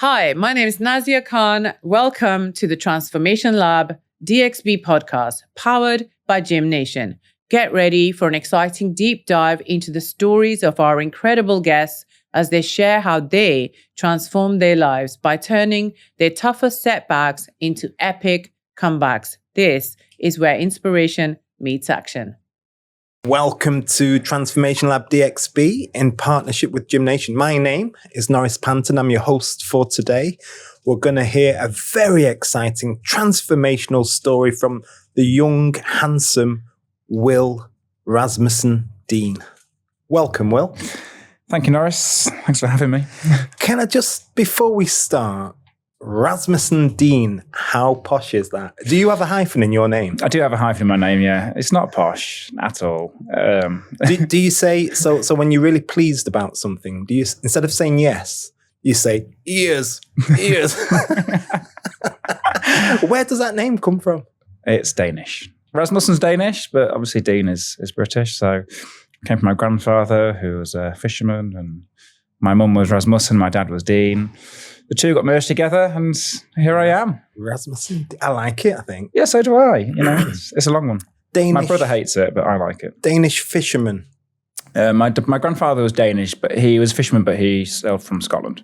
Hi, my name is Nazia Khan. Welcome to the Transformation Lab DXB podcast, powered by GymNation. Get ready for an exciting deep dive into the stories of our incredible guests as they share how they transform their lives by turning their toughest setbacks into epic comebacks. This is where inspiration meets action. Welcome to Transformation Lab DXB in partnership with GymNation. My name is Norris Panton. I'm your host for today. We're going to hear a very exciting transformational story from the young, handsome Will Rasmussen Dean. Welcome, Will. Thank you, Norris. Thanks for having me. Can I just, before we start, Rasmussen Dean, how posh is that? Do you have a hyphen in your name? I do have a hyphen in my name, yeah. It's not posh at all. Do you say, so when you're really pleased about something, do you, instead of saying yes, you say, ears? Where does that name come from? It's Danish. Rasmussen's Danish, but obviously Dean is British. So I came from my grandfather, who was a fisherman, and my mum was Rasmussen, my dad was Dean. The two got merged together, and here I am. Rasmussen, I like it, I think. Yeah, so do I. You know, it's a long one. Danish, my brother hates it, but I like it. Danish fisherman. My grandfather was Danish, but he was a fisherman, but he sailed from Scotland.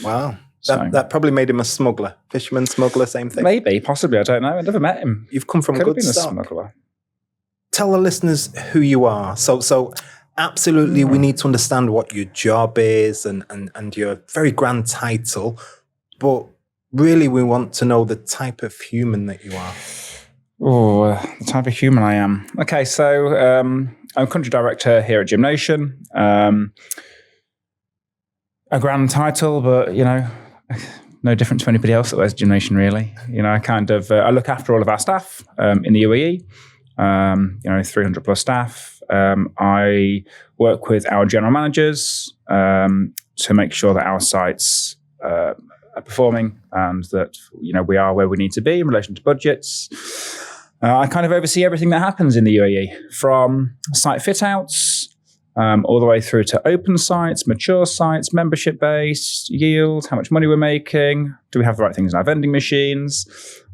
Wow. That probably made him a smuggler. Fisherman, smuggler, same thing. Maybe, possibly, I don't know. I never met him. You've come from Could good have been stock. a smuggler. Tell the listeners who you are. So absolutely, we need to understand what your job is and your very grand title. But really, we want to know the type of human that you are. Oh, the type of human I am. Okay, so I'm country director here at GymNation. A grand title, but, you know, no different to anybody else that wears GymNation, really. You know, I look after all of our staff in the UAE. 300 plus staff. I work with our general managers to make sure that our sites are performing and that, you know, we are where we need to be in relation to budgets. I kind of oversee everything that happens in the UAE, from site fit outs all the way through to open sites, mature sites, membership base, yield, how much money we're making, do we have the right things in our vending machines,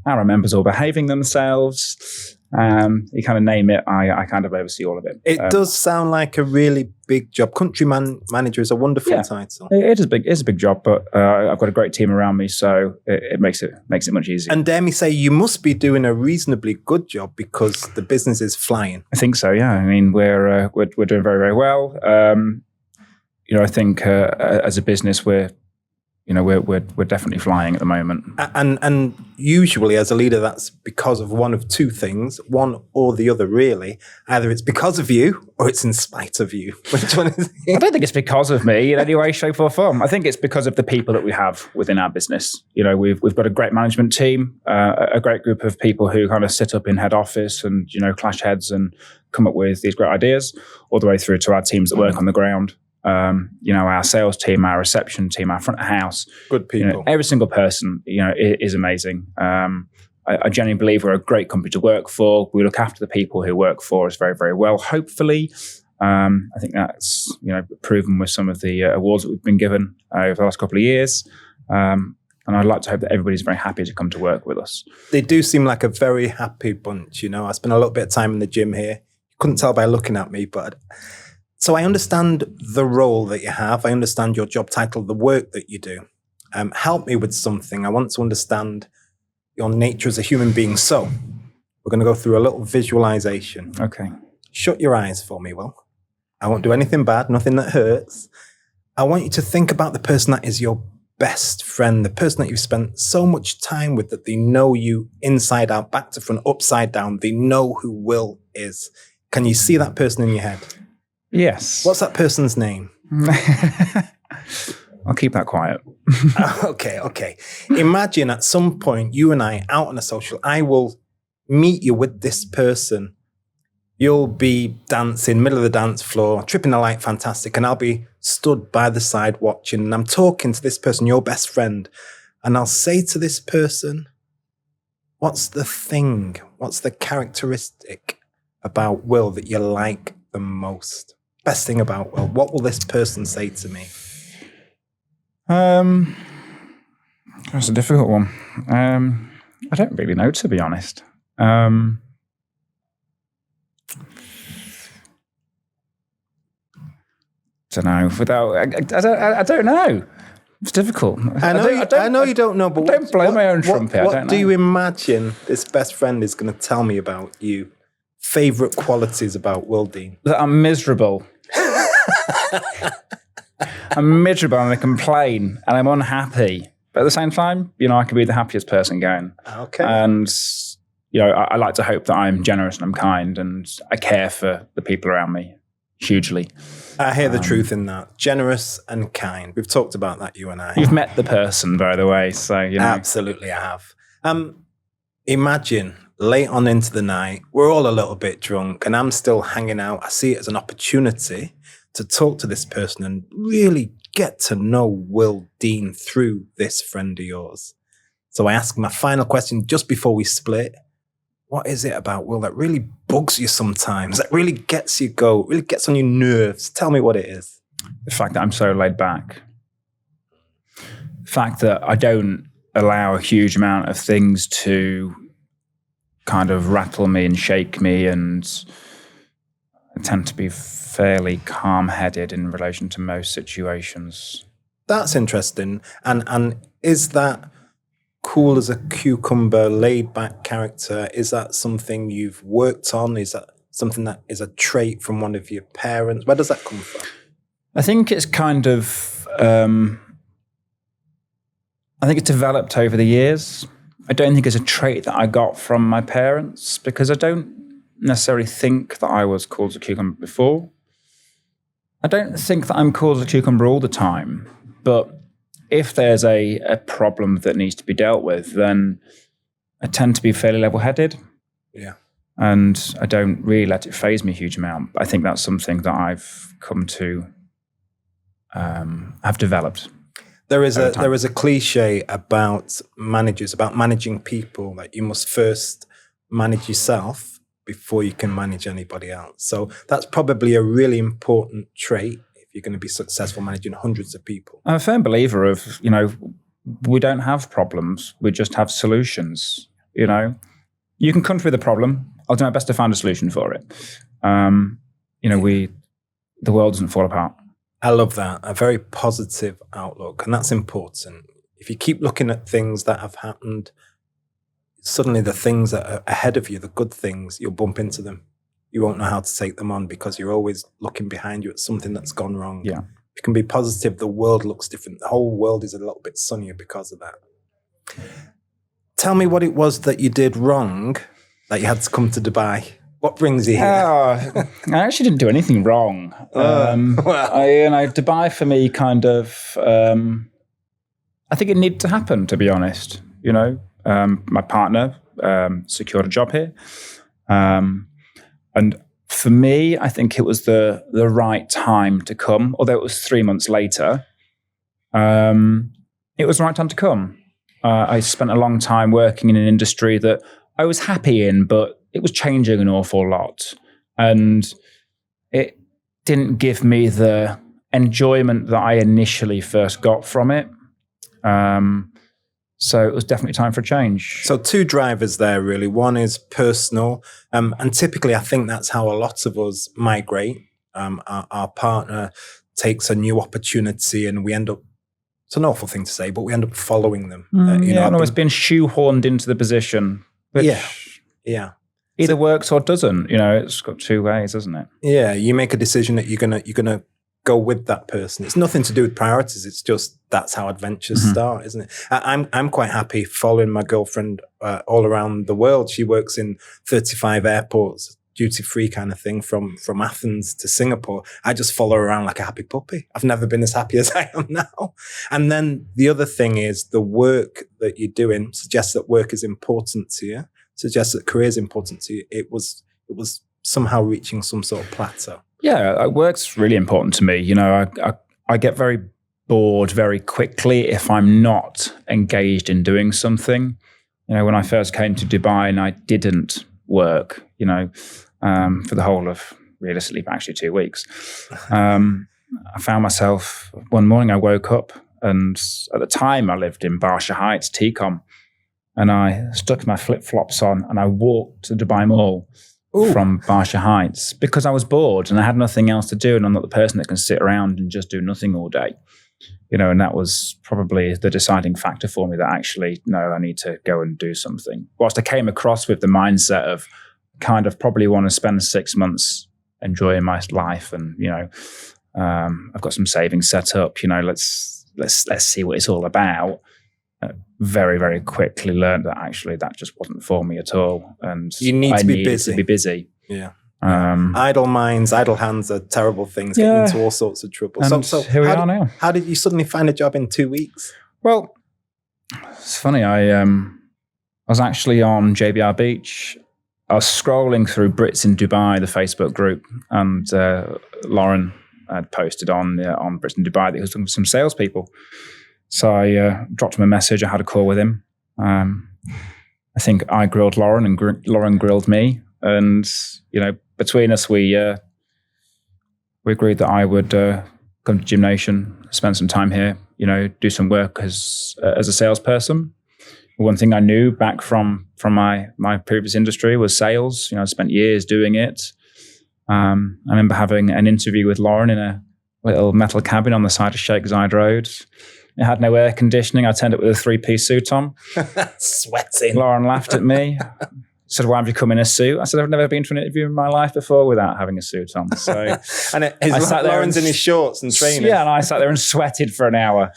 are our members all behaving themselves? You kind of name it, I kind of oversee all of it. It does sound like a really big job. Country manager is a wonderful title. It is big. It's a big job, but I've got a great team around me, so it makes it much easier. And dare me say, you must be doing a reasonably good job because the business is flying. I think so. Yeah. I mean, we're doing very, very well. I think as a business, we're definitely flying at the moment. And usually as a leader, that's because of one of two things, one or the other, really. Either it's because of you or it's in spite of you. Which one is it? I don't think it's because of me in any way, shape or form. I think it's because of the people that we have within our business. You know, we've got a great management team, a great group of people who kind of sit up in head office and, you know, clash heads and come up with these great ideas, all the way through to our teams that work on the ground. Our sales team, our reception team, our front of house. Good people. You know, every single person, you know, is amazing. I genuinely believe we're a great company to work for. We look after the people who work for us very, very well, hopefully. I think that's, you know, proven with some of the awards that we've been given over the last couple of years. And I'd like to hope that everybody's very happy to come to work with us. They do seem like a very happy bunch, you know. I spent a little bit of time in the gym here. You couldn't tell by looking at me, but... So I understand the role that you have. I understand your job title, the work that you do. Help me with something. I want to understand your nature as a human being. So we're going to go through a little visualization. Okay. Shut your eyes for me, Will. I won't do anything bad, nothing that hurts. I want you to think about the person that is your best friend, the person that you've spent so much time with, that they know you inside out, back to front, upside down. They know who Will is. Can you see that person in your head? Yes. What's that person's name? I'll keep that quiet. Okay. Imagine at some point, you and I out on a social, I will meet you with this person. You'll be dancing, middle of the dance floor, tripping a light, fantastic. And I'll be stood by the side watching. And I'm talking to this person, your best friend. And I'll say to this person, what's the thing? What's the characteristic about Will that you like the most? Best thing about Will. What will this person say to me? That's a difficult one. I don't really know, to be honest. Don't know. I don't know. It's difficult. I know you don't know, but don't blow my own trumpet. What do you imagine this best friend is going to tell me about you? Favourite qualities about Will Dean? That I'm miserable. I'm miserable and I complain and I'm unhappy. But at the same time, I can be the happiest person going. Okay. And, I like to hope that I'm generous and I'm kind and I care for the people around me hugely. I hear the truth in that. Generous and kind. We've talked about that, you and I. You've met the person, by the way, so Absolutely, I have. Imagine late on into the night, we're all a little bit drunk and I'm still hanging out. I see it as an opportunity to talk to this person and really get to know Will Dean through this friend of yours. So I ask my final question just before we split. What is it about Will that really bugs you sometimes, that really gets you go, really gets on your nerves? Tell me what it is. The fact that I'm so laid back. The fact that I don't allow a huge amount of things to kind of rattle me and shake me, and I tend to be fairly calm-headed in relation to most situations. That's interesting. And is that cool as a cucumber, laid-back character? Is that something you've worked on? Is that something that is a trait from one of your parents? Where does that come from? I think it's kind of, I think it's developed over the years. I don't think it's a trait that I got from my parents because I don't necessarily think that I was cool as a cucumber before. I don't think that I'm cool as a cucumber all the time, but if there's a problem that needs to be dealt with, then I tend to be fairly level-headed. Yeah. And I don't really let it faze me a huge amount. I think that's something that I've come to have developed. There is a cliche about managers, about managing people, that you must first manage yourself before you can manage anybody else. So that's probably a really important trait if you're going to be successful managing hundreds of people. I'm a firm believer of, we don't have problems, we just have solutions. You can come through the problem. I'll do my best to find a solution for it. The world doesn't fall apart. I love that. A very positive outlook. And that's important. If you keep looking at things that have happened, suddenly the things that are ahead of you, the good things, you'll bump into them. You won't know how to take them on because you're always looking behind you at something that's gone wrong. Yeah. You can be positive. The world looks different. The whole world is a little bit sunnier because of that. Tell me what it was that you did wrong that you had to come to Dubai. What brings you here? I actually didn't do anything wrong. Dubai for me kind of, I think it needed to happen, to be honest. My partner secured a job here. And for me, I think it was the right time to come, although it was 3 months later. It was the right time to come. I spent a long time working in an industry that I was happy in, but it was changing an awful lot. And it didn't give me the enjoyment that I initially first got from it. So it was definitely time for a change. So two drivers there, really. One is personal. And typically, I think that's how a lot of us migrate. Our partner takes a new opportunity and we end up, it's an awful thing to say, but we end up following them. And almost being shoehorned into the position. Yeah. Either works or doesn't. It's got two ways, isn't it? Yeah, you make a decision that you're gonna go with that person. It's nothing to do with priorities. It's just that's how adventures start, isn't it? I'm quite happy following my girlfriend all around the world. She works in 35 airports, duty-free kind of thing, from Athens to Singapore. I just follow her around like a happy puppy. I've never been as happy as I am now. And then the other thing is the work that you're doing suggests that work is important to you, suggests that career is important to you. It was somehow reaching some sort of plateau. Yeah, work's really important to me. I get very bored very quickly if I'm not engaged in doing something. When I first came to Dubai and I didn't work, for the whole of, realistically, actually 2 weeks, I found myself, one morning I woke up And at the time, I lived in Barsha Heights, Tecom, and I stuck my flip-flops on and I walked to Dubai Mall from Barsha Heights because I was bored and I had nothing else to do, and I'm not the person that can sit around and just do nothing all day. And that was probably the deciding factor for me that actually, no, I need to go and do something. Whilst I came across with the mindset of kind of probably want to spend 6 months enjoying my life, and I've got some savings set up. Let's see what it's all about. Very, very quickly learned that actually that just wasn't for me at all, and you need to be busy. Yeah. Idle minds, idle hands are terrible things. Getting into all sorts of trouble. So here we are now. How did you suddenly find a job in 2 weeks? Well, it's funny. I was actually on JBR Beach. I was scrolling through Brits in Dubai, the Facebook group, and Lauren had posted on Brits in Dubai that he was looking for some salespeople. So I dropped him a message. I had a call with him. I think I grilled Lauren and Lauren grilled me. And, between us, we agreed that I would come to GymNation, spend some time here, do some work as a salesperson. One thing I knew back from my previous industry was sales. I spent years doing it. I remember having an interview with Lauren in a little metal cabin on the side of Sheikh Zayed Road. It had no air conditioning. I turned up with a 3-piece suit on. Sweating. Lauren laughed at me. Said, "Why have you come in a suit?" I said, "I've never been to an interview in my life before without having a suit on." So, and Lauren's in his shorts and trainers. Yeah, and I sat there and sweated for an hour.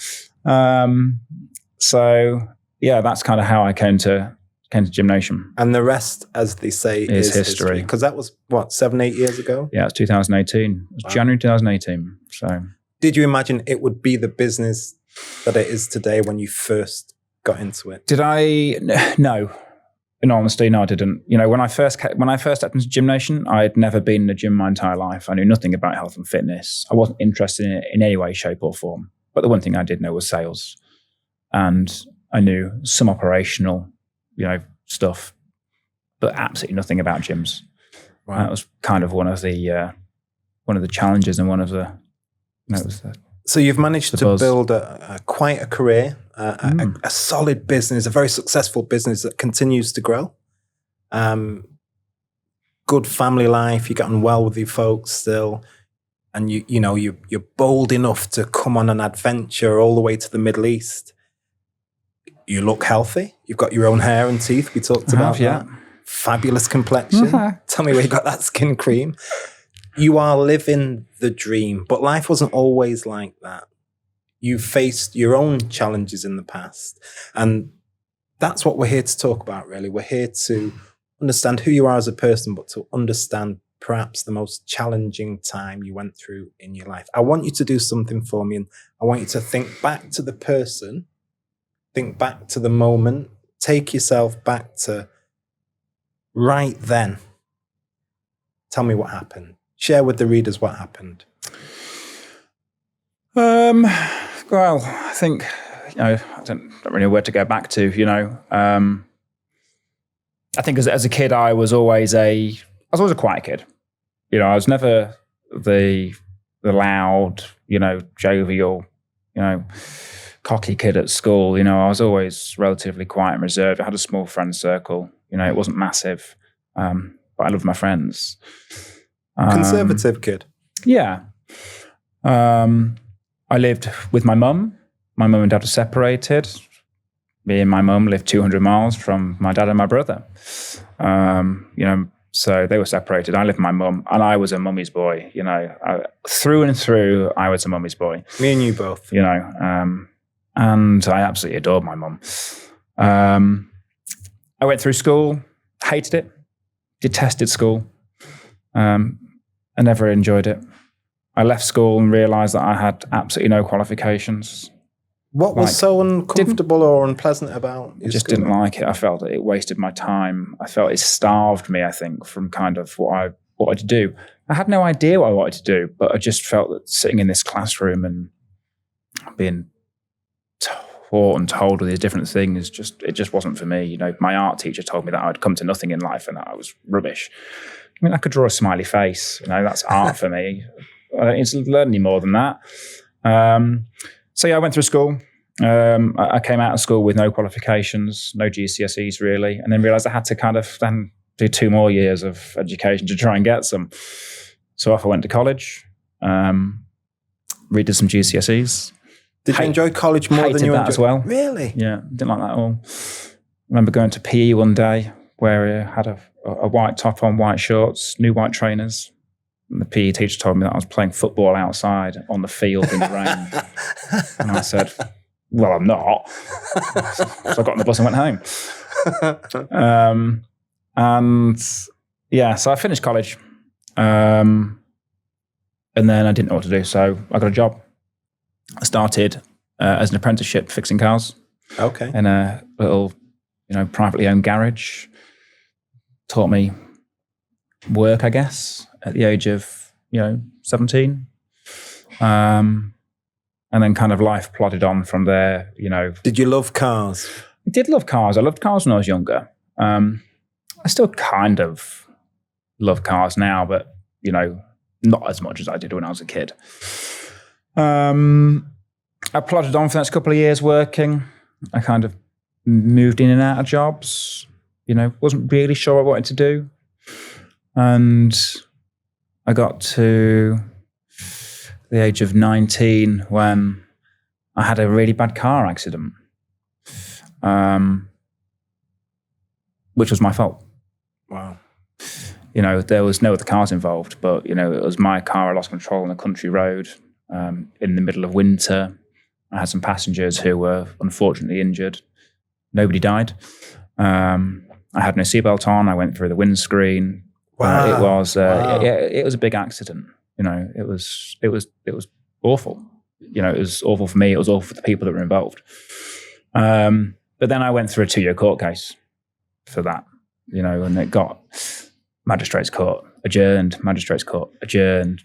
So yeah, that's kind of how I came to GymNation. And the rest, as they say, is history. Because that was, 7-8 years ago? Yeah, it's 2018. It was January 2018. So, did you imagine it would be the business that it is today when you first got into it? Did I? No. In honesty, no, I didn't. When I first stepped into GymNation, I had never been in a gym my entire life. I knew nothing about health and fitness. I wasn't interested in it in any way, shape, or form. But the one thing I did know was sales, and I knew some operational, stuff, but absolutely nothing about gyms. Right. That was kind of one of the challenges and one of the. So you've managed to build quite a career, a solid business, a very successful business that continues to grow. Good family life. You're getting well with your folks still, and you're bold enough to come on an adventure all the way to the Middle East. You look healthy. You've got your own hair and teeth. We talked about that. Fabulous complexion. Tell me where you got that skin cream. You are living the dream, but life wasn't always like that. You faced your own challenges in the past. And that's what we're here to talk about, really. We're here to understand who you are as a person, but to understand perhaps the most challenging time you went through in your life. I want you to do something for me, and I want you to think back to the person, think back to the moment, take yourself back to right then. Tell me what happened. Share with the readers what happened. Well, I think, I don't really know where to go back to, I think as a kid, I was always a quiet kid. I was never the loud, jovial, cocky kid at school. I was always relatively quiet and reserved. I had a small friend circle. It wasn't massive, but I loved my friends. Conservative kid. Yeah. I lived with my mum. My mum and dad were separated. Me and my mum lived 200 miles from my dad and my brother. So they were separated. I lived with my mum, and I was a mummy's boy. Through and through, I was a mummy's boy. Me and you both. And I absolutely adored my mum. I went through school, hated it, detested school. I never enjoyed it. I left school and realised that I had absolutely no qualifications. What was so uncomfortable or unpleasant about it? I just didn't like it. I felt that it wasted my time. I felt it starved me, I think, from kind of what I wanted to do. I had no idea what I wanted to do, but I just felt that sitting in this classroom and being taught and told all these different things, it just wasn't for me. My art teacher told me that I'd come to nothing in life and that I was rubbish. I could draw a smiley face. That's art for me. I don't need to learn any more than that. So yeah, I went through school. I came out of school with no qualifications, no GCSEs really, and then realised I had to kind of then do 2 more years of education to try and get some. So off I went to college, redid some GCSEs. Did you enjoy college more than you that enjoyed? As well? Really? Yeah, didn't like that at all. I remember going to PE one day where I had a white top on, white shorts, new white trainers. And the PE teacher told me that I was playing football outside on the field in the rain. And I said, well, I'm not. So I got on the bus and went home. And yeah, so I finished college. And then I didn't know what to do. So I got a job. I started as an apprenticeship fixing cars. Okay. In a little, privately owned garage. Taught me work, I guess, at the age of, 17. And then kind of life plodded on from there, Did you love cars? I did love cars. I loved cars when I was younger. I still kind of love cars now, but, not as much as I did when I was a kid. I plodded on for the next couple of years working. I kind of moved in and out of jobs, wasn't really sure what I wanted to do. And I got to the age of 19 when I had a really bad car accident, which was my fault. Wow. There was no other cars involved, but, it was my car. I lost control on a country road in the middle of winter. I had some passengers who were unfortunately injured. Nobody died. I had no seatbelt on. I went through the windscreen. Wow. It was Wow. it was a big accident. It was awful. It was awful for me. It was awful for the people that were involved. But then I went through a 2-year court case for that. And it got magistrates court adjourned, magistrates court adjourned.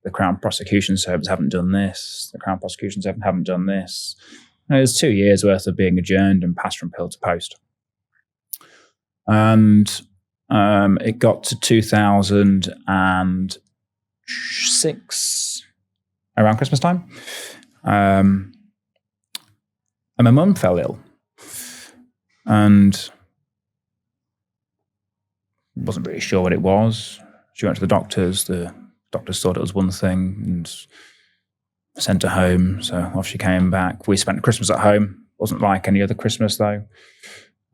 The Crown Prosecution Service haven't done this. The Crown Prosecution Service haven't done this. And it was 2 years worth of being adjourned and passed from pill to post. And it got to 2006, around Christmas time. And my mum fell ill. And wasn't really sure what it was. She went to the doctors. The doctors thought it was one thing and sent her home. So off she came back. We spent Christmas at home. Wasn't like any other Christmas though.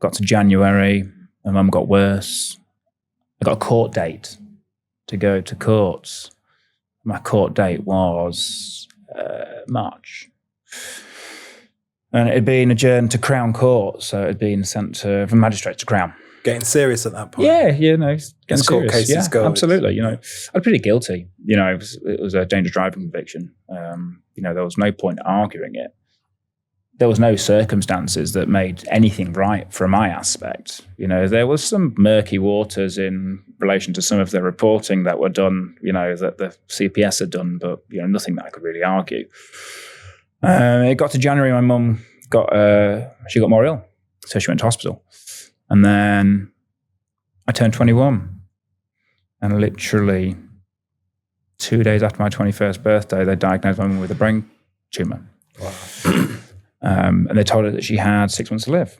Got to January. My mum got worse. I got a court date to go to courts. My court date was March. And it had been adjourned to Crown Court. So it had been sent from magistrate to Crown. Getting serious at that point. Yeah, getting As court serious. cases go. Absolutely. I was pretty guilty. It was a dangerous driving conviction. There was no point arguing it. There was no circumstances that made anything right from my aspect. There was some murky waters in relation to some of the reporting that were done, that the CPS had done, but, nothing that I could really argue. It got to January, my mum got more ill. So she went to hospital. And then I turned 21. And literally 2 days after my 21st birthday, they diagnosed my mum with a brain tumour. Wow. And they told her that she had 6 months to live.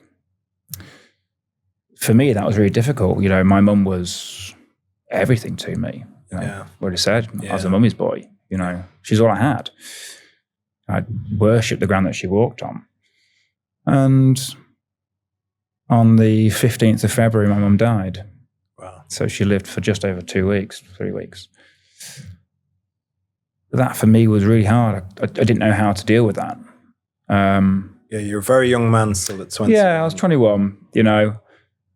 For me, that was really difficult. My mum was everything to me. What I said, I was a mummy's boy. She's all I had. I worshipped the ground that she walked on. And on the 15th of February, my mum died. Wow. So she lived for just over 3 weeks. That for me was really hard. I didn't know how to deal with that. You're a very young man still at 20. Yeah, I was 21,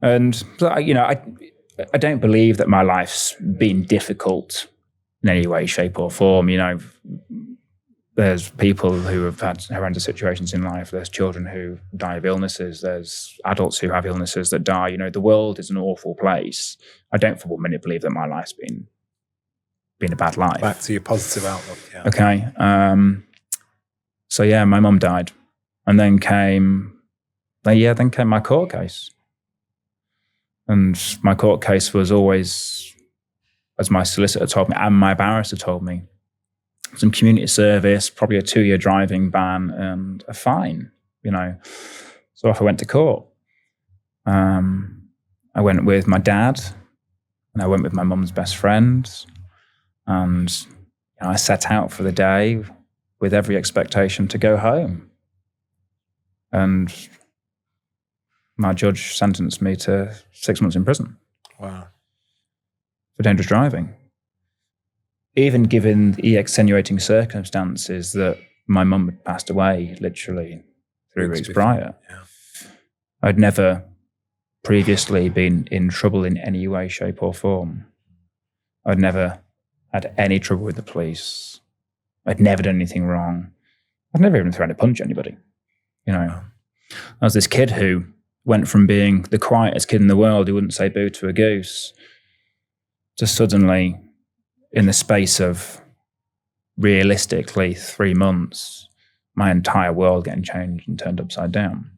and I don't believe that my life's been difficult in any way, shape or form. There's people who have had horrendous situations in life. There's children who die of illnesses. There's adults who have illnesses that die. The world is an awful place. I don't for 1 minute believe that my life's been a bad life. Back to your positive outlook. Yeah. Okay. So yeah, my mum died, and then came my court case. And my court case was always, as my solicitor told me and my barrister told me, some community service, probably a 2-year driving ban and a fine, So off I went to court. I went with my dad and I went with my mum's best friend, and I set out for the day with every expectation to go home. And my judge sentenced me to 6 months in prison. Wow. For dangerous driving. Even given the extenuating circumstances that my mum had passed away literally 3 weeks prior. Yeah. I'd never previously been in trouble in any way, shape or form. I'd never had any trouble with the police. I'd never done anything wrong. I'd never even thrown a punch at anybody. I was this kid who went from being the quietest kid in the world who wouldn't say boo to a goose to suddenly, in the space of realistically 3 months, my entire world getting changed and turned upside down.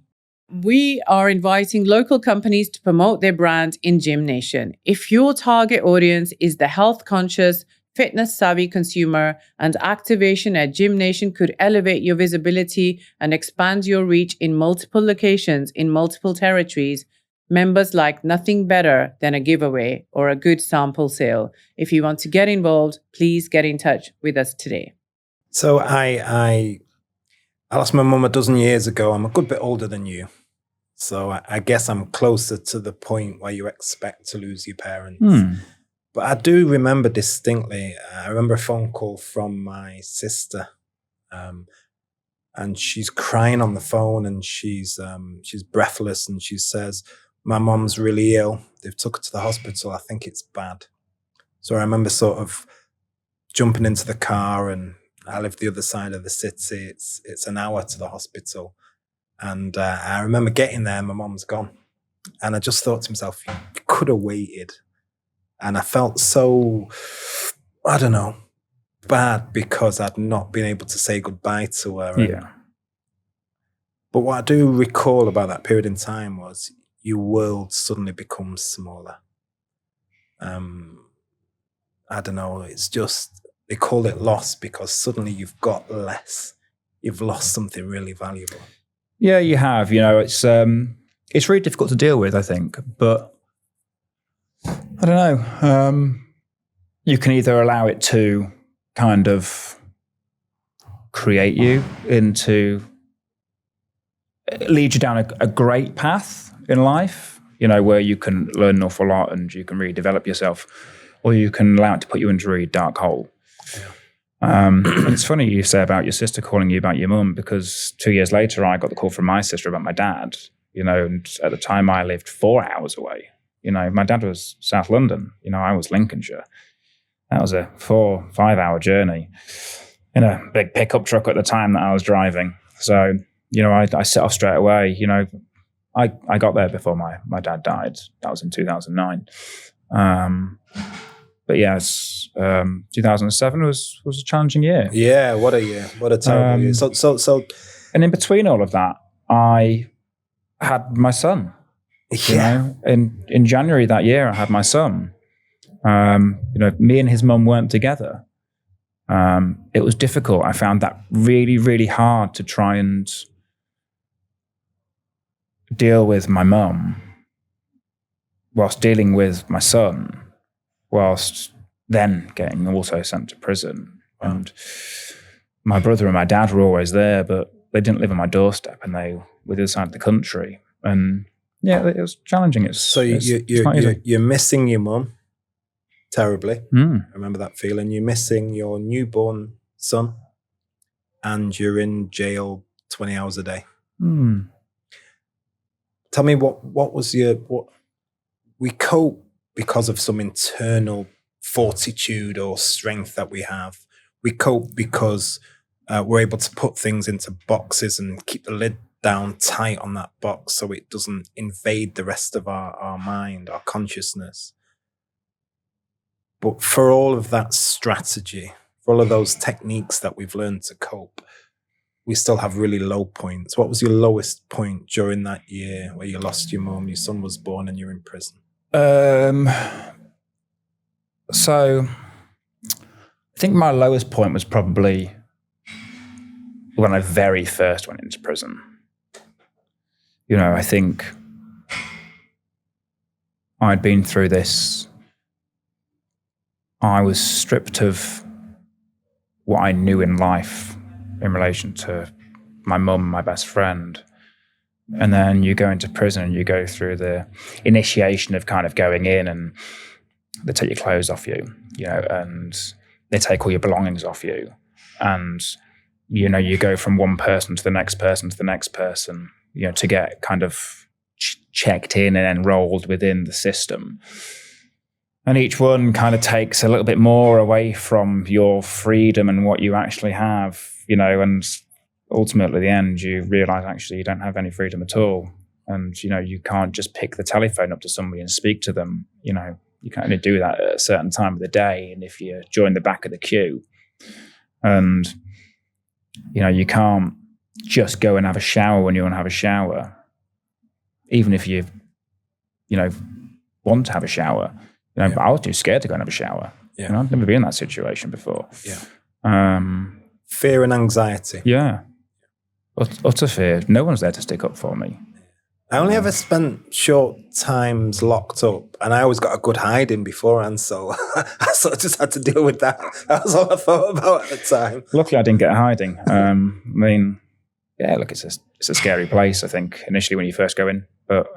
We are inviting local companies to promote their brand in GymNation. If your target audience is the health-conscious, fitness-savvy consumer, and activation at GymNation could elevate your visibility and expand your reach in multiple locations in multiple territories, members like nothing better than a giveaway or a good sample sale. If you want to get involved, please get in touch with us today. So I lost my mum a dozen years ago. I'm a good bit older than you. So I guess I'm closer to the point where you expect to lose your parents. But I do remember distinctly, I remember a phone call from my sister, and she's crying on the phone, and she's breathless, and she says, my mom's really ill. They've took her to the hospital. I think it's bad. So I remember sort of jumping into the car, and I live the other side of the city. It's an hour to the hospital. And I remember getting there, and my mom's gone. And I just thought to myself, you could have waited. And I felt so, I don't know, bad because I'd not been able to say goodbye to her. Yeah. But what I do recall about that period in time was your world suddenly becomes smaller. I don't know, it's just, they call it loss because suddenly you've got less. You've lost something really valuable. Yeah, you have. It's really difficult to deal with, I think. But I don't know. You can either allow it to kind of create you into, lead you down a great path in life, where you can learn an awful lot and you can really develop yourself, or you can allow it to put you into a really dark hole. Yeah. And it's funny you say about your sister calling you about your mum, because 2 years later I got the call from my sister about my dad, and at the time I lived 4 hours away. My dad was South London, I was Lincolnshire. That was a 4-5 hour journey in a big pickup truck at the time that I was driving. So, I set off straight away. I got there before my dad died. That was in 2009. But yes, 2007 was a challenging year. Yeah, what a year. What a terrible year. So, and in between all of that, I had my son. Yeah. In January that year, I had my son. Me and his mum weren't together. It was difficult. I found that really, really hard to try and deal with my mum whilst dealing with my son, whilst then getting also sent to prison. Wow. And my brother and my dad were always there, but they didn't live on my doorstep, and they were the other side of the country. And yeah, it was challenging. You're missing your mum terribly. I remember that feeling. You're missing your newborn son, and you're in jail 20 hours a day. Tell me what was we cope because of some internal fortitude or strength that we have. We cope because we're able to put things into boxes and keep the lid down tight on that box so it doesn't invade the rest of our mind, our consciousness. But for all of that strategy, for all of those techniques that we've learned to cope, we still have really low points. What was your lowest point during that year where you lost your mum, your son was born, and you're in prison? So I think my lowest point was probably when I very first went into prison. You know, I think I'd been through this. I was stripped of what I knew in life in relation to my mum, my best friend. And then you go into prison and you go through the initiation of kind of going in, and they take your clothes off you, you know, and they take all your belongings off you. And, you know, you go from one person to the next person to the next person, you know, to get kind of checked in and enrolled within the system. And each one kind of takes a little bit more away from your freedom and what you actually have, you know, and ultimately at the end you realize actually you don't have any freedom at all. And, you know, you can't just pick the telephone up to somebody and speak to them. You know, you can only do that at a certain time of the day. And if you join the back of the queue, and, you know, you can't just go and have a shower when you want to have a shower, even if you know, want to have a shower. You know, I was too scared to go and have a shower. Yeah. You know, I've never been in that situation before. Yeah. Fear and anxiety. Yeah. Utter fear. No one's there to stick up for me. I only ever spent short times locked up, and I always got a good hiding beforehand, so I sort of just had to deal with that. That was all I thought about at the time. Luckily, I didn't get a hiding. I mean, yeah, look, it's a scary place, I think, initially when you first go in. But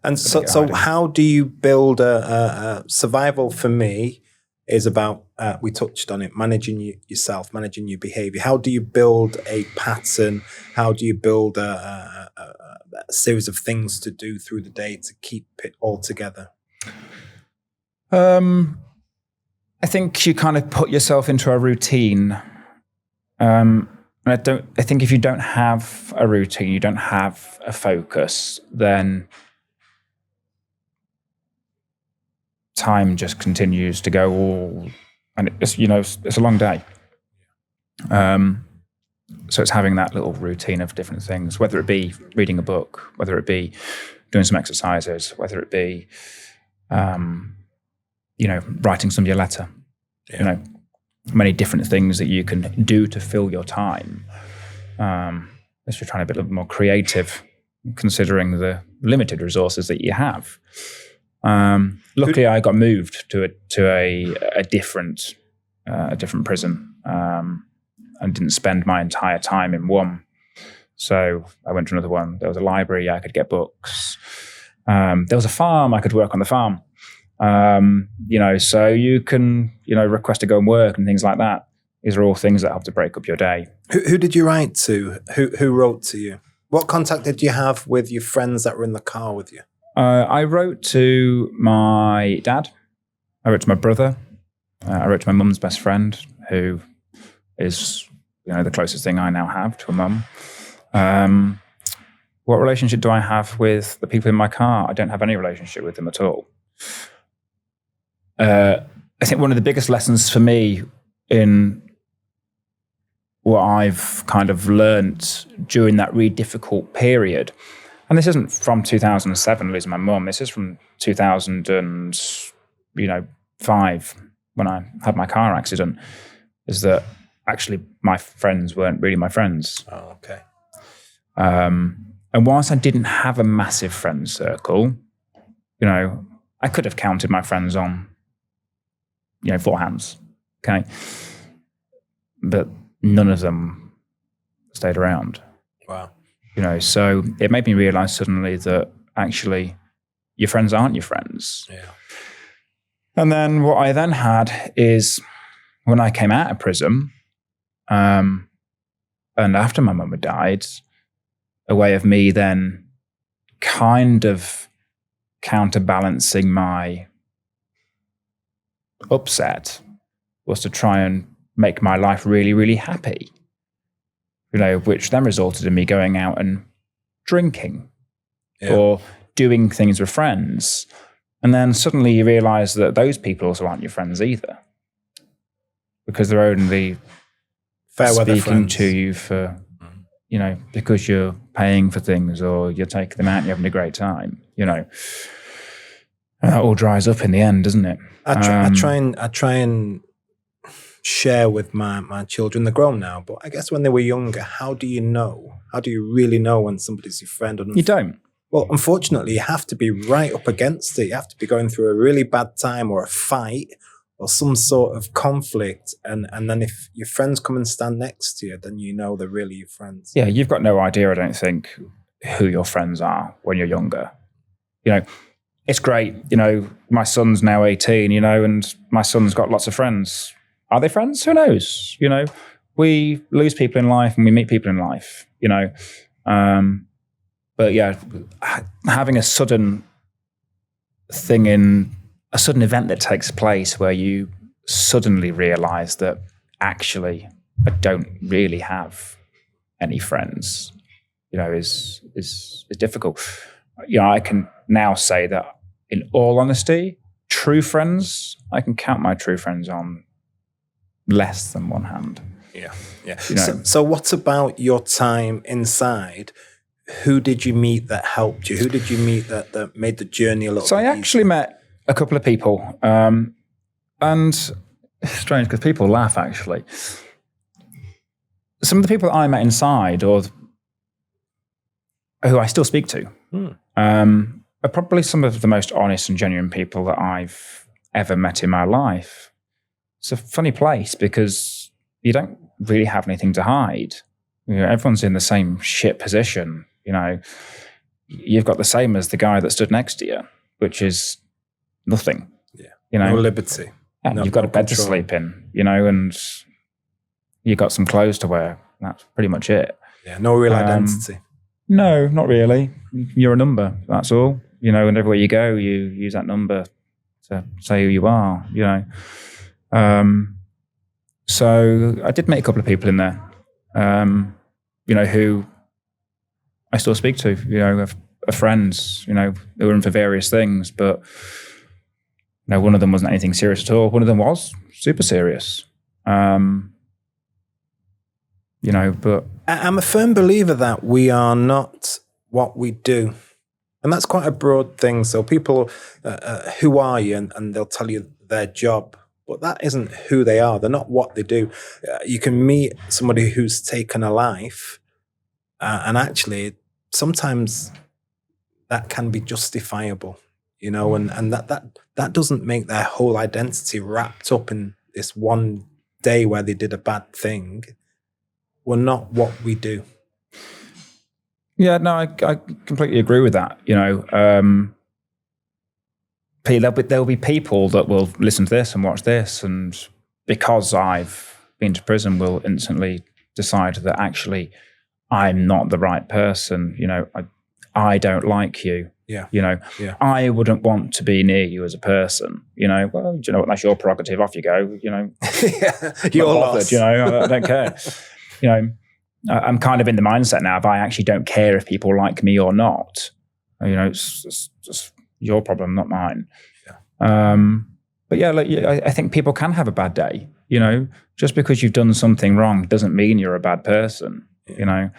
and so how do you build a survival? For me, is about we touched on it, managing yourself, managing your behavior. How do you build a pattern? How do you build a series of things to do through the day to keep it all together? I think you kind of put yourself into a routine. I think if you don't have a routine, you don't have a focus, then time just continues to go all, and it's, you know, it's a long day. So it's having that little routine of different things, whether it be reading a book, whether it be doing some exercises, whether it be, you know, writing somebody a letter, you know, many different things that you can do to fill your time. If you're trying to be a little bit more creative, considering the limited resources that you have. Luckily, I got moved to a different prison, and didn't spend my entire time in one. So I went to another one. There was a library, I could get books. There was a farm, I could work on the farm. You know, so you can, you know, request to go and work and things like that. These are all things that help to break up your day. Who did you write to? Who wrote to you? What contact did you have with your friends that were in the car with you? I wrote to my dad. I wrote to my brother. I wrote to my mum's best friend, who is, you know, the closest thing I now have to a mum. What relationship do I have with the people in my car? I don't have any relationship with them at all. I think one of the biggest lessons for me in what I've kind of learnt during that really difficult period, and this isn't from 2007 losing my mum, this is from 2005 when I had my car accident, is that actually my friends weren't really my friends. Oh, okay. And whilst I didn't have a massive friend circle, you know, I could have counted my friends on, you know, 4 hands, okay? But none of them stayed around. Wow. You know, so it made me realize suddenly that actually your friends aren't your friends. Yeah. And then what I then had is when I came out of prison, and after my mum had died, a way of me then kind of counterbalancing my upset was to try and make my life really, really happy. You know, which then resulted in me going out and drinking or doing things with friends. And then suddenly you realize that those people also aren't your friends either, because they're only speaking to you for, you know, because you're paying for things or you're taking them out and you're having a great time, you know. And that all dries up in the end, doesn't it? I try and share with my children. They're grown now, but I guess when they were younger, how do you know? How do you really know when somebody's your friend? You don't. Well, unfortunately, you have to be right up against it. You have to be going through a really bad time or a fight or some sort of conflict. And then if your friends come and stand next to you, then you know they're really your friends. Yeah, you've got no idea, I don't think, who your friends are when you're younger. You know, it's great. You know, my son's now 18, you know, and my son's got lots of friends. Are they friends? Who knows? You know, we lose people in life and we meet people in life, you know. But yeah, having a sudden event that takes place where you suddenly realize that actually I don't really have any friends, you know, is difficult. You know, I can now say that in all honesty, true friends, I can count my true friends on less than one hand. Yeah. You know? So what about your time inside? Who did you meet that helped you? Who did you meet that made the journey a little bit So I actually met a couple of people, and it's strange because people laugh actually. Some of the people that I met inside or who I still speak to are probably some of the most honest and genuine people that I've ever met in my life. It's a funny place because you don't really have anything to hide. You know, everyone's in the same shit position. You know, you've got the same as the guy that stood next to you, which is nothing. Yeah. You know, no liberty. Yeah, No, you've got no a bed control. to sleep in, you know, and you've got some clothes to wear. That's pretty much it. Yeah, no real identity. No, not really. You're a number, that's all. You know, and everywhere you go, you use that number to say who you are, you know. So I did meet a couple of people in there, you know, who I still speak to, you know, are friends, you know, who were in for various things, but you know, one of them wasn't anything serious at all. One of them was super serious. You know, but I'm a firm believer that we are not what we do. And that's quite a broad thing. So people, who are you? And they'll tell you their job, but that isn't who they are. They're not what they do. You can meet somebody who's taken a life, and actually sometimes that can be justifiable, you know, and that doesn't make their whole identity wrapped up in this one day where they did a bad thing. We're not what we do. yeah, no, I completely agree with that. You know, there'll be people that will listen to this and watch this, and because I've been to prison, will instantly decide that actually I'm not the right person. You know, I don't like you. Yeah. You know, Yeah. I wouldn't want to be near you as a person. You know, well, do you know what? That's your prerogative. Off you go. You know, Yeah, you're not bothered, lost. you know, I don't care. You know, I'm kind of in the mindset now of I actually don't care if people like me or not. You know, it's just your problem, not mine. Yeah. But yeah, like, I think people can have a bad day. You know, just because you've done something wrong doesn't mean you're a bad person. Yeah. You know,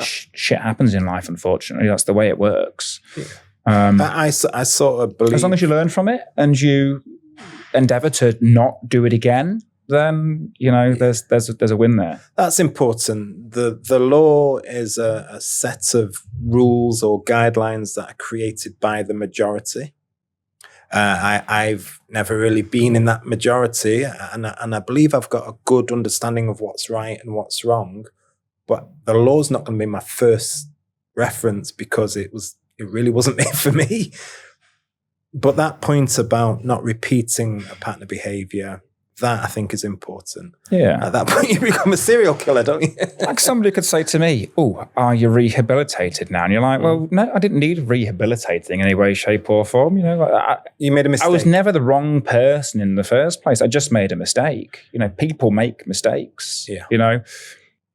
shit happens in life, unfortunately. That's the way it works. Yeah. I sort of believe, As long as you learn from it and you endeavor to not do it again, then, you know, there's a win there. that's important. The law is a set of rules or guidelines that are created by the majority. I've never really been in that majority, and I believe I've got a good understanding of what's right and what's wrong. But the law's not going to be my first reference because it really wasn't made for me. But that point about not repeating a pattern of behavior, that I think is important. Yeah. At that point, you become a serial killer, don't you? Like somebody could say to me, oh, are you rehabilitated now? And you're like, well, no, I didn't need rehabilitating in any way, shape or form. You know, You made a mistake. I was never the wrong person in the first place. I just made a mistake. You know, people make mistakes. Yeah. You know,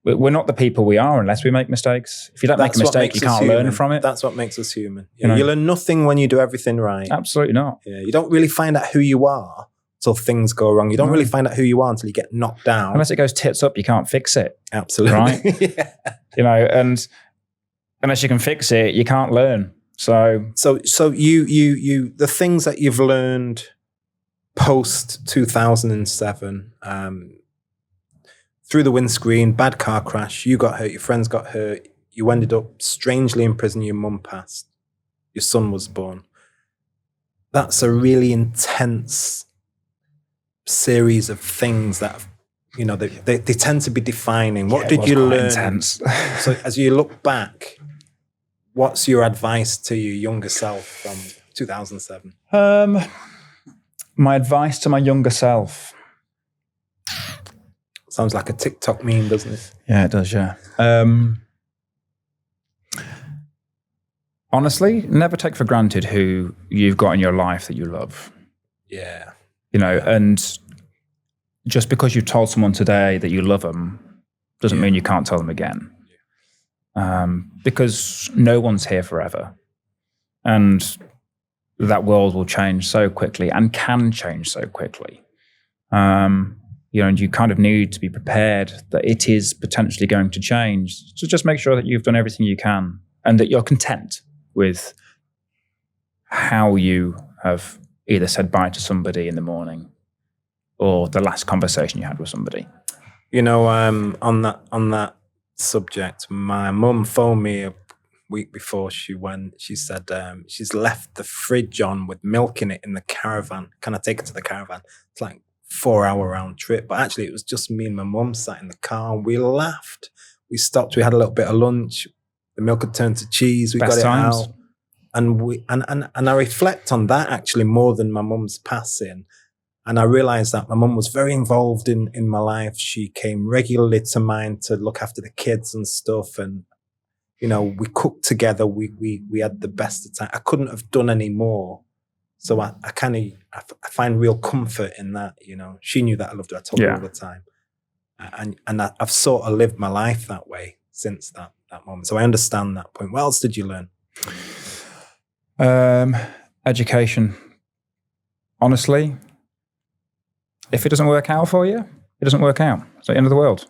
we're not the people we are unless we make mistakes. If you don't make a what mistake, makes you us can't learn human. from it. That's what makes us human. You know? You learn nothing when you do everything right. Absolutely not. Yeah, you don't really find out who you are until things go wrong. You don't really find out who you are until you get knocked down. Unless it goes tits up, you can't fix it. Absolutely. Right? Yeah. You know, and unless you can fix it, you can't learn. So you the things that you've learned post 2007, through the windscreen, bad car crash, you got hurt, your friends got hurt, you ended up strangely in prison, your mum passed, your son was born. That's a really intense series of things that, you know, they tend to be defining. What did you learn? Intense. So as you look back, what's your advice to your younger self from 2007? My advice to my younger self. Sounds like a TikTok meme, doesn't it? Yeah, it does, yeah. Honestly, never take for granted who you've got in your life that you love. Yeah. You know, and just because you've told someone today that you love them doesn't mean you can't tell them again. Because no one's here forever. And that world will change so quickly and can change so quickly. You know, and you kind of need to be prepared that it is potentially going to change. So just make sure that you've done everything you can and that you're content with how you have either said bye to somebody in the morning or the last conversation you had with somebody. You know, on that subject, my mum phoned me a week before she went. She said she's left the fridge on with milk in it in the caravan. Can I take it to the caravan? It's like 4-hour round trip, but actually it was just me and my mum sat in the car and we laughed. We stopped, we had a little bit of lunch, the milk had turned to cheese, we Best got it times. out. And I reflect on that actually more than my mum's passing. And I realized that my mum was very involved in my life. She came regularly to mine to look after the kids and stuff. And, you know, we cooked together. We had the best of time. I couldn't have done any more. So I find real comfort in that, you know. She knew that I loved her. I told her all the time. And I've sort of lived my life that way since that moment. So I understand that point. What else did you learn? Education. Honestly, if it doesn't work out for you, it doesn't work out. It's the end of the world.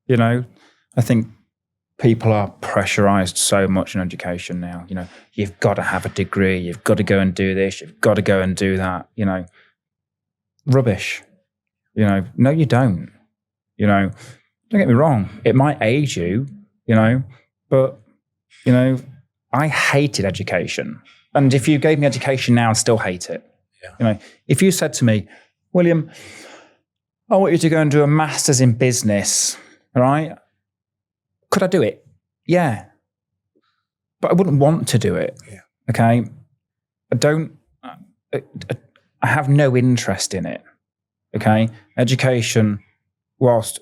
You know, I think people are pressurized so much in education now. You know, you've got to have a degree, you've got to go and do this, you've got to go and do that, you know. Rubbish. You know, no, you don't. You know, don't get me wrong, it might age you, you know, but, you know, I hated education. And if you gave me education now, I'd still hate it. Yeah. You know, if you said to me, William, I want you to go and do a master's in business, all right? Could I do it? Yeah. But I wouldn't want to do it. Yeah. Okay? I have no interest in it. Okay? Education, whilst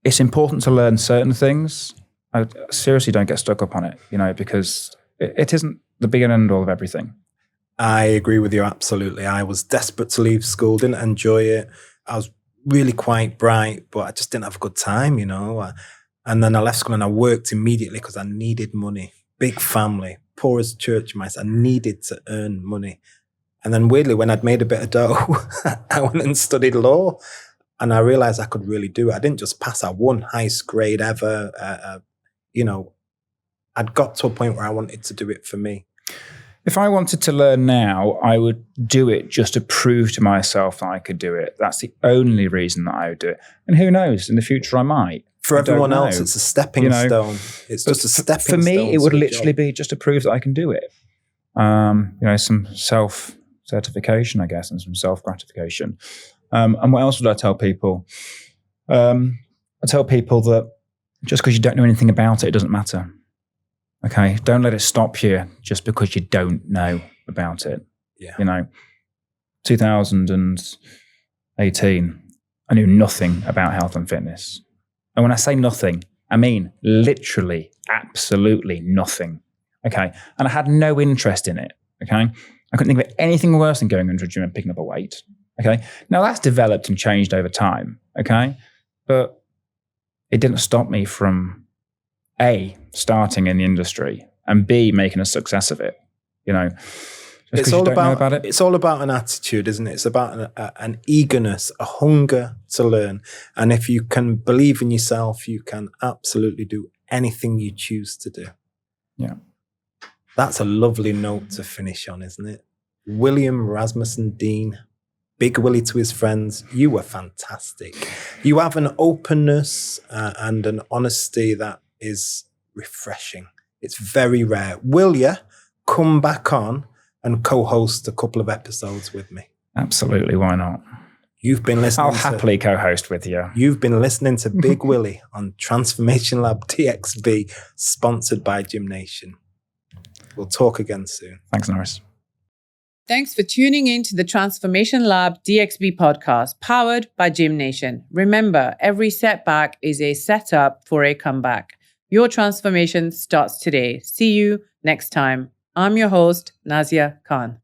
it's important to learn certain things, I seriously don't get stuck up on it, you know, because it isn't the be and end all of everything. I agree with you absolutely. I was desperate to leave school, didn't enjoy it. I was really quite bright, but I just didn't have a good time, you know. And then I left school and I worked immediately because I needed money. Big family, poor as church mice. I needed to earn money. And then weirdly, when I'd made a bit of dough, I went and studied law. And I realized I could really do it. I didn't just pass. I won highest grade ever. You know, I'd got to a point where I wanted to do it for me. If I wanted to learn now, I would do it just to prove to myself that I could do it. That's the only reason that I would do it. And who knows, in the future I might. For everyone else, it's a stepping stone. It's just a stepping stone. For me, it would literally be just to prove that I can do it. You know, some self-certification, I guess, and some self-gratification. And what else would I tell people? I tell people that just because you don't know anything about it, it doesn't matter. Okay, don't let it stop you just because you don't know about it. Yeah. You know, 2018, I knew nothing about health and fitness. And when I say nothing, I mean literally, absolutely nothing. Okay, and I had no interest in it. Okay, I couldn't think of anything worse than going into a gym and picking up a weight. Okay, now that's developed and changed over time. Okay, but it didn't stop me from A, starting in the industry, and B, making a success of it. You know, it's all about it. It's all about an attitude, isn't it? It's about an eagerness, a hunger to learn. And if you can believe in yourself, you can absolutely do anything you choose to do. Yeah. That's a lovely note to finish on, isn't it? William Rasmussen Dean, Big Willy to his friends, you were fantastic. You have an openness and an honesty that is refreshing. It's very rare. Will you come back on and co-host a couple of episodes with me? Absolutely, why not? You've been listening. I'll happily co-host with you. You've been listening to Big Willy on Transformation Lab DXB, sponsored by GymNation. We'll talk again soon. Thanks, Norris. Thanks for tuning in to the Transformation Lab DXB podcast, powered by GymNation. Remember, every setback is a setup for a comeback. Your transformation starts today. See you next time. I'm your host, Nazia Khan.